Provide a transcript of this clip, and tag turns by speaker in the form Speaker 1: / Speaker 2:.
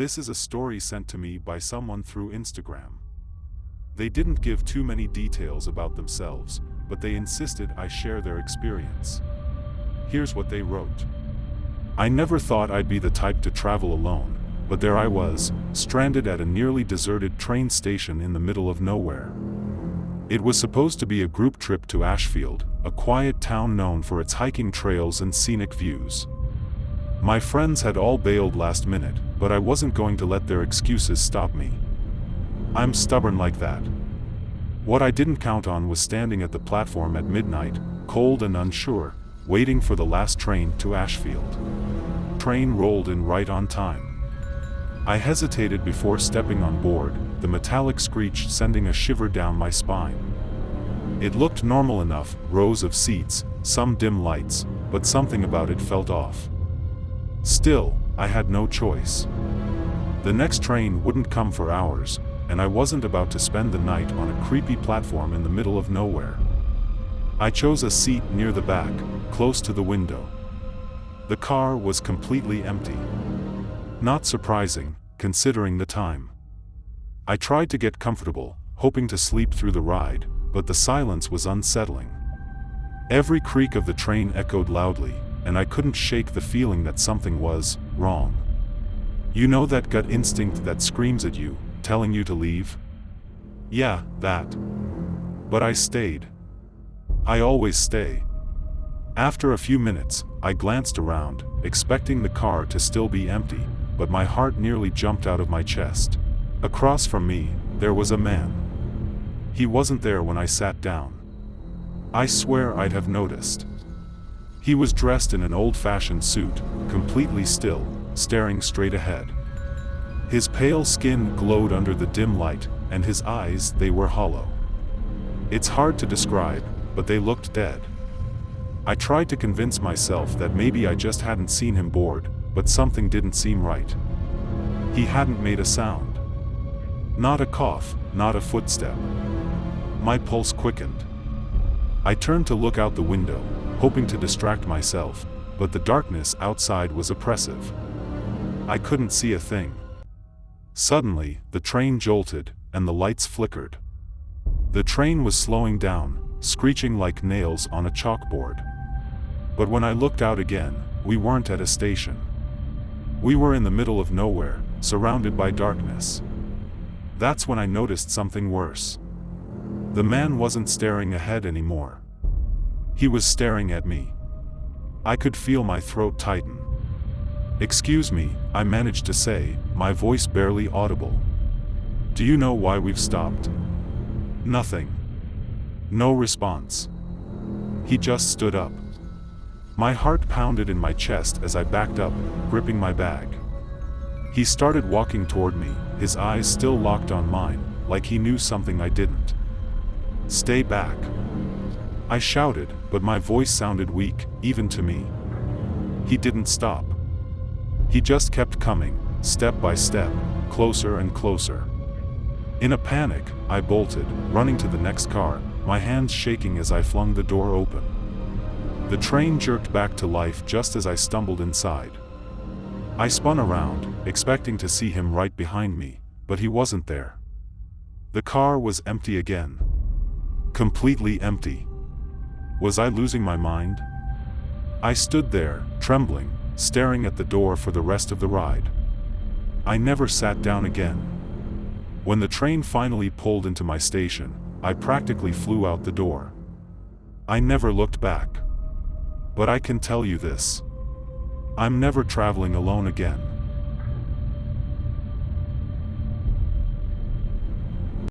Speaker 1: This is a story sent to me by someone through Instagram. They didn't give too many details about themselves, but they insisted I share their experience. Here's what they wrote. I never thought I'd be the type to travel alone, but there I was, stranded at a nearly deserted train station in the middle of nowhere. It was supposed to be a group trip to Ashfield, a quiet town known for its hiking trails and scenic views. My friends had all bailed last minute, but I wasn't going to let their excuses stop me. I'm stubborn like that. What I didn't count on was standing at the platform at midnight, cold and unsure, waiting for the last train to Ashfield. Train rolled in right on time. I hesitated before stepping on board, the metallic screech sending a shiver down my spine. It looked normal enough, rows of seats, some dim lights, but something about it felt off. Still, I had no choice. The next train wouldn't come for hours, and I wasn't about to spend the night on a creepy platform in the middle of nowhere. I chose a seat near the back, close to the window. The car was completely empty. Not surprising, considering the time. I tried to get comfortable, hoping to sleep through the ride, but the silence was unsettling. Every creak of the train echoed loudly, and I couldn't shake the feeling that something was wrong. You know that gut instinct that screams at you, telling you to leave? Yeah, that. But I stayed. I always stay. After a few minutes, I glanced around, expecting the car to still be empty, but my heart nearly jumped out of my chest. Across from me, there was a man. He wasn't there when I sat down. I swear I'd have noticed. He was dressed in an old-fashioned suit, completely still, staring straight ahead. His pale skin glowed under the dim light, and his eyes, they were hollow. It's hard to describe, but they looked dead. I tried to convince myself that maybe I just hadn't seen him bored, but something didn't seem right. He hadn't made a sound. Not a cough, not a footstep. My pulse quickened. I turned to look out the window, hoping to distract myself, but the darkness outside was oppressive. I couldn't see a thing. Suddenly, the train jolted, and the lights flickered. The train was slowing down, screeching like nails on a chalkboard. But when I looked out again, we weren't at a station. We were in the middle of nowhere, surrounded by darkness. That's when I noticed something worse. The man wasn't staring ahead anymore. He was staring at me. I could feel my throat tighten. "Excuse me," I managed to say, my voice barely audible. "Do you know why we've stopped?" Nothing. No response. He just stood up. My heart pounded in my chest as I backed up, gripping my bag. He started walking toward me, his eyes still locked on mine, like he knew something I didn't. "Stay back." I shouted, but my voice sounded weak, even to me. He didn't stop. He just kept coming, step by step, closer and closer. In a panic, I bolted, running to the next car, my hands shaking as I flung the door open. The train jerked back to life just as I stumbled inside. I spun around, expecting to see him right behind me, but he wasn't there. The car was empty again. Completely empty. Was I losing my mind? I stood there, trembling, staring at the door for the rest of the ride. I never sat down again. When the train finally pulled into my station, I practically flew out the door. I never looked back. But I can tell you this. I'm never traveling alone again.